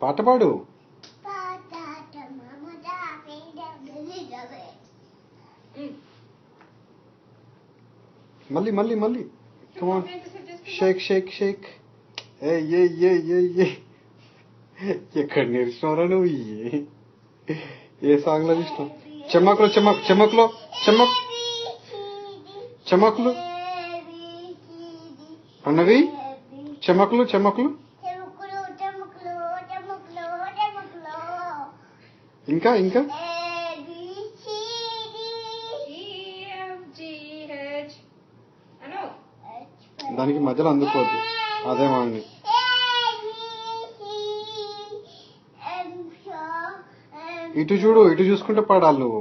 పాట పాడు. మళ్ళీ మళ్ళీ మళ్ళీ కమాన్. షేక్ షేక్ షేక్. ఏ ఏ ఏ ఏ ఏ ఎక్కడ నేర్చుకున్నారా నువ్వు? ఏ సాంగ్ లో ఇష్టం? చెమ్మకులు చెమ్మక్ చెమ్మకులు చెమ్మక్ చెమ్మకులు అన్నవి చెమ్మకులు చెమ్మకులు. ఇంకా ఇంకా దానికి మధ్యలో అందుకోద్దు. అదే మాంగి ఇటు చూడు, ఇటు చూసుకుంటే పాడాలి నువ్వు.